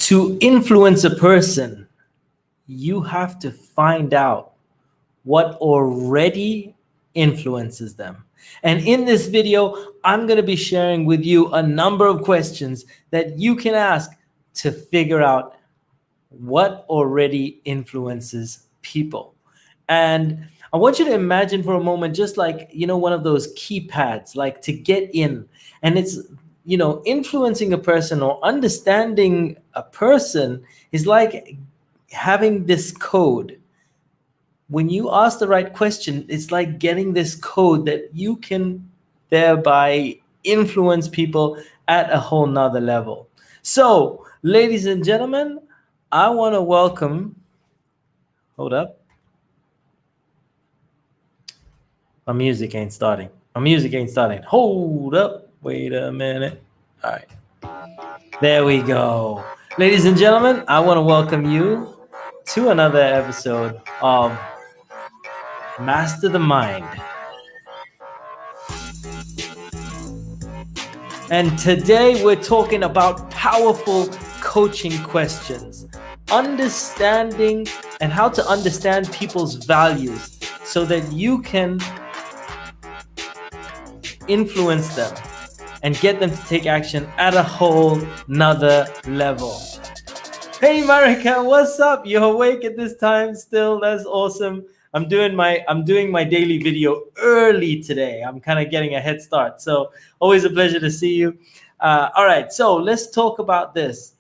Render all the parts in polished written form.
To influence a person, you have to find out what already influences them. And in this video, I'm going to be sharing with you a number of questions that you can ask to figure out what already influences people. And I want you to imagine for a moment, just like, one of those keypads, like to get in. And it's, influencing a person or understanding a person is like having this code. When you ask the right question, it's like getting this code that you can thereby influence people at a whole nother level. So, ladies and gentlemen, I want to welcome, hold up. My music ain't starting. Hold up. Wait a minute. All right. There we go. Ladies and gentlemen, I want to welcome you to another episode of Master the Mind. And today we're talking about powerful coaching questions, understanding and how to understand people's values so that you can influence them and get them to take action at a whole nother level. Hey Marika, what's up? You're awake at this time still? That's awesome. I'm doing my daily video early today. I'm kind of getting a head start. So always a pleasure to see you. All right, so let's talk about this.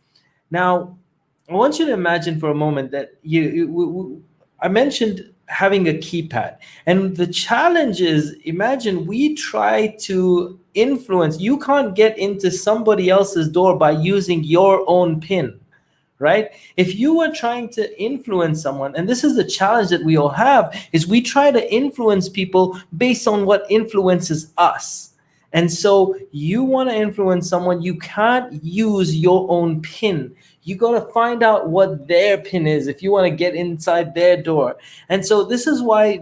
Now, I want you to imagine for a moment that I mentioned having a keypad. And the challenge is, imagine we try to influence. You can't get into somebody else's door by using your own PIN. Right? If you were trying to influence someone, and this is the challenge that we all have, is we try to influence people based on what influences us. And so you want to influence someone, you can't use your own PIN. You got to find out what their PIN is if you want to get inside their door. And so this is why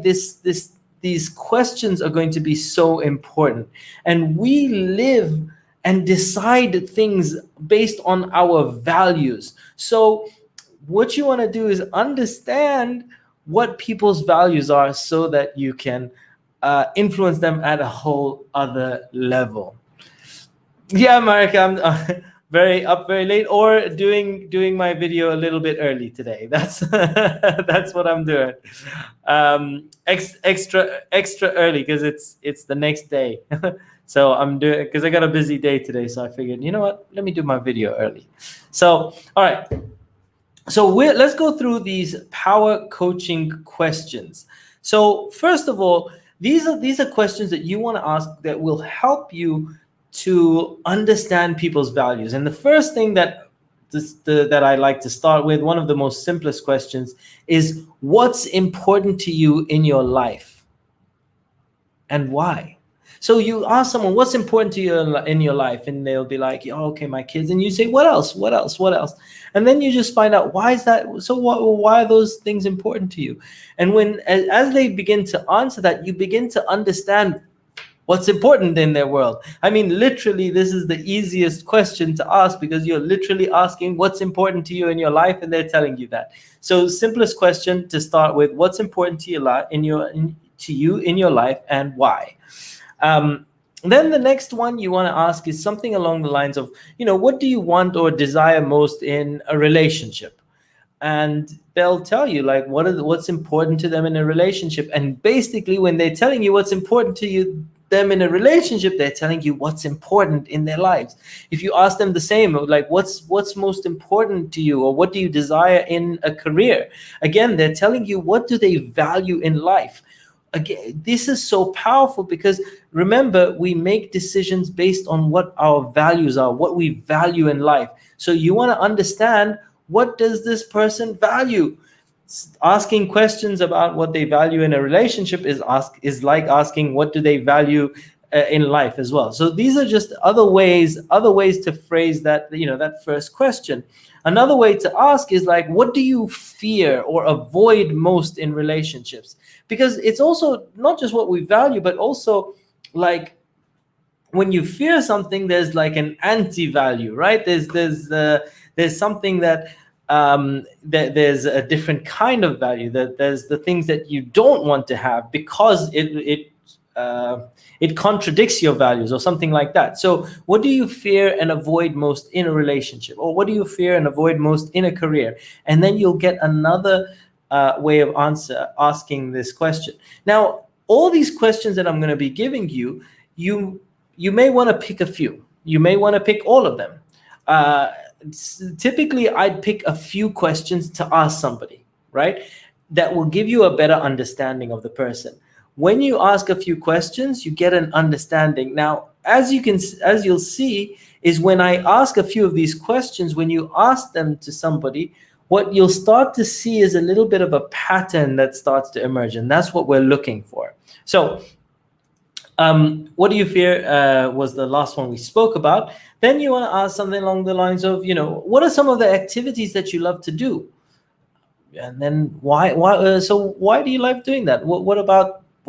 these questions are going to be so important. And we live and decide things based on our values. So what you want to do is understand what people's values are so that you can influence them at a whole other level. Yeah, Marika, I'm very late, or doing my video a little bit early today. That's that's what I'm doing. Extra early because it's the next day. So I'm doing, because I got a busy day today. So I figured, you know what? Let me do my video early. So, all right. So let's go through these power coaching questions. So first of all, these are questions that you want to ask that will help you to understand people's values. And the first thing that I like to start with, one of the most simplest questions, is what's important to you in your life and why? So you ask someone, what's important to you in your life? And they'll be like, oh, okay, my kids. And you say, what else? And then you just find out, why is that? So why are those things important to you? And as they begin to answer that, you begin to understand what's important in their world. I mean, literally, this is the easiest question to ask, because you're literally asking what's important to you in your life, and they're telling you that. So simplest question to start with, what's important to you in your life and why? Then the next one you want to ask is something along the lines of, what do you want or desire most in a relationship? And they'll tell you, like, what's important to them in a relationship. And basically, when they're telling you what's important to them in a relationship, they're telling you what's important in their lives. If you ask them the same, like, what's most important to you, or what do you desire in a career? Again, they're telling you what do they value in life. Again, this is so powerful, because remember, we make decisions based on what our values are, what we value in life. So you want to understand, what does this person value? Asking questions about what they value in a relationship is like asking what do they value in life as well. So these are just other ways to phrase that, that first question. Another way to ask is like, what do you fear or avoid most in relationships? Because it's also not just what we value, but also like when you fear something, there's like an anti-value, right? There's something that there's a different kind of value. That there's the things that you don't want to have because it contradicts your values or something like that. So what do you fear and avoid most in a relationship, or what do you fear and avoid most in a career? And then you'll get another way of asking this question. Now, all these questions that I'm going to be giving you, you may want to pick a few. You may want to pick all of them. Typically, I'd pick a few questions to ask somebody, right? That will give you a better understanding of the person. When you ask a few questions, you get an understanding. Now, as you'll see, is when I ask a few of these questions, when you ask them to somebody, what you'll start to see is a little bit of a pattern that starts to emerge, and that's what we're looking for. So, what do you fear was the last one we spoke about. Then you want to ask something along the lines of, what are some of the activities that you love to do? And then why do you like doing that? What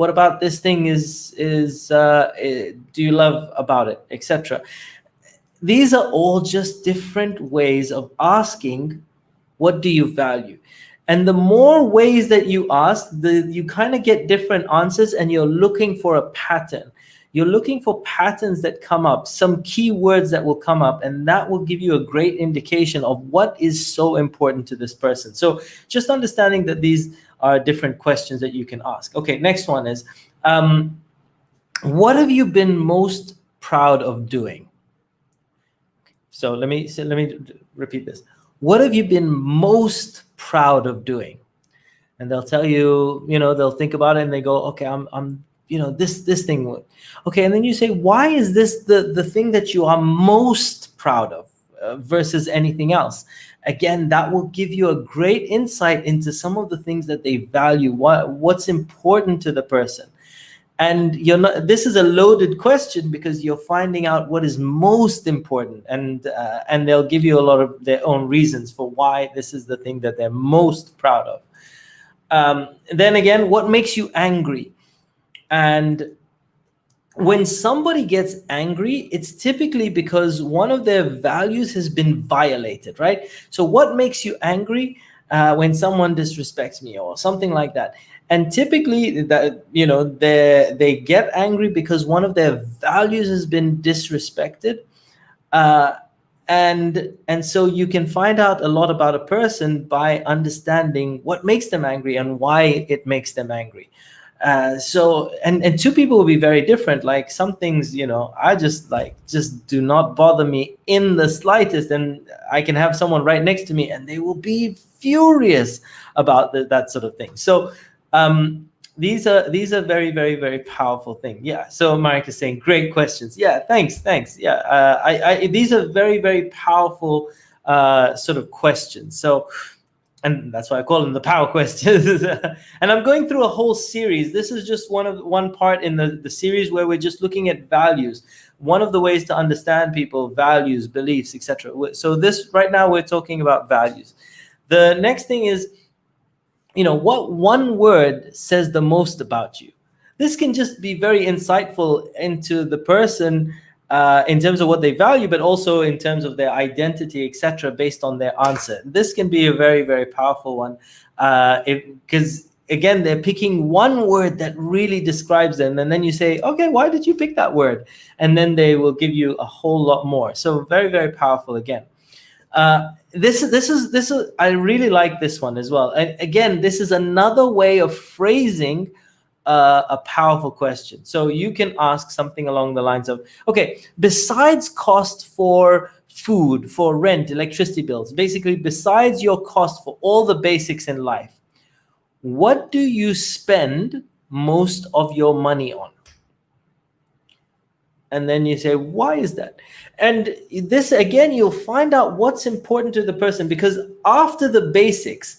about this thing do you love about it, etc. These are all just different ways of asking, what do you value? And the more ways that you ask, you kind of get different answers, and you're looking for a pattern. You're looking for patterns that come up, some key words that will come up, and that will give you a great indication of what is so important to this person. So just understanding that these are different questions that you can ask. Okay, next one is, what have you been most proud of doing? So let me repeat this. What have you been most proud of doing? And they'll tell you, they'll think about it and they go, okay, I'm this thing. Okay, and then you say, why is this the thing that you are most proud of versus anything else? Again, that will give you a great insight into some of the things that they value, what's important to the person. And this is a loaded question because you're finding out what is most important, and they'll give you a lot of their own reasons for why this is the thing that they're most proud of. Then again, what makes you angry? And when somebody gets angry, it's typically because one of their values has been violated, right? So what makes you angry? When someone disrespects me or something like that. And typically that, they get angry because one of their values has been disrespected. And so you can find out a lot about a person by understanding what makes them angry and why it makes them angry. So two people will be very different. Like some things, I just do not bother me in the slightest, and I can have someone right next to me and they will be furious about that sort of thing. So these are very, very, very powerful things. Yeah. So Marek is saying, great questions. Yeah. Thanks. Yeah. These are very, very powerful sort of questions. So. And that's why I call them the power questions. And I'm going through a whole series. This is just one part in the series where we're just looking at values. One of the ways to understand people, values, beliefs, etc. So this right now we're talking about values. The next thing is, what one word says the most about you? This can just be very insightful into the person in terms of what they value, but also in terms of their identity, etc., based on their answer. This can be a very, very powerful one because, again, they're picking one word that really describes them. And then you say, okay, why did you pick that word? And then they will give you a whole lot more. So very, very powerful again. This is I really like this one as well. And again, this is another way of phrasing a powerful question. So you can ask something along the lines of, okay, besides cost for food, for rent, electricity bills, basically besides your cost for all the basics in life, what do you spend most of your money on? And then you say, why is that? And this, again, you'll find out what's important to the person, because after the basics,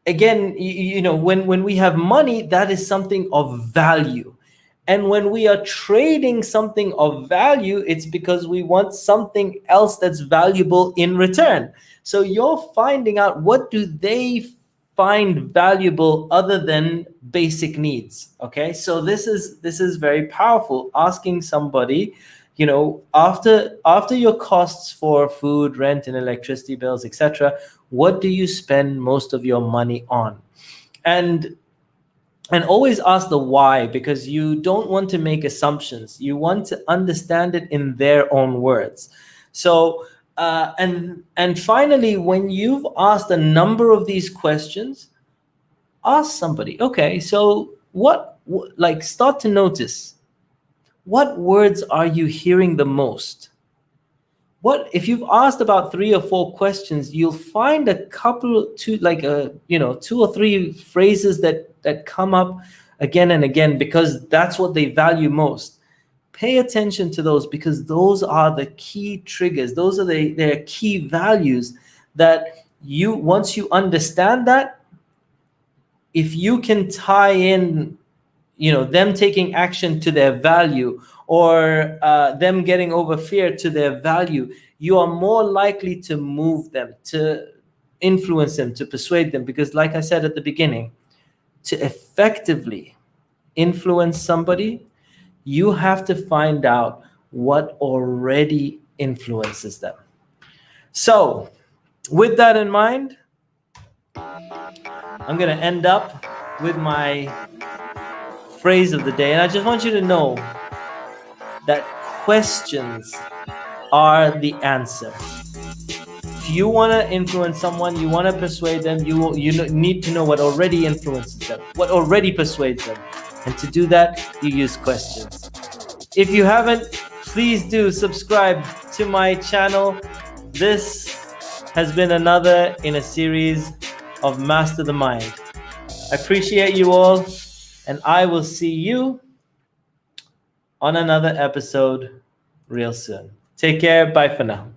again, when we have money, that is something of value. And when we are trading something of value, it's because we want something else that's valuable in return. So you're finding out, what do they find valuable other than basic needs. Okay, so this is very powerful. Asking somebody, you know, after your costs for food, rent, and electricity bills, etc., what do you spend most of your money on? And always ask the why, because you don't want to make assumptions. You want to understand it in their own words. So and finally, when you've asked a number of these questions, ask somebody, okay, so like, start to notice, what words are you hearing the most? What if you've asked about 3 or 4 questions, you'll find a couple, two, like a, you know, 2 or 3 phrases that come up again and again, because that's what they value most. Pay attention to those, because those are the key triggers. Those are their key values that you, once you understand that, if you can tie in, you know, them taking action to their value, or them getting over fear to their value, you are more likely to move them, to influence them, to persuade them. Because like I said at the beginning, to effectively influence somebody, you have to find out what already influences them. So with that in mind, I'm going to end up with my phrase of the day. And I just want you to know that questions are the answer. If you want to influence someone, you want to persuade them, you need to know what already influences them, what already persuades them. And to do that, you use questions. If you haven't, please do subscribe to my channel. This has been another in a series of Master the Mind. I appreciate you all, and I will see you on another episode real soon. Take care. Bye for now.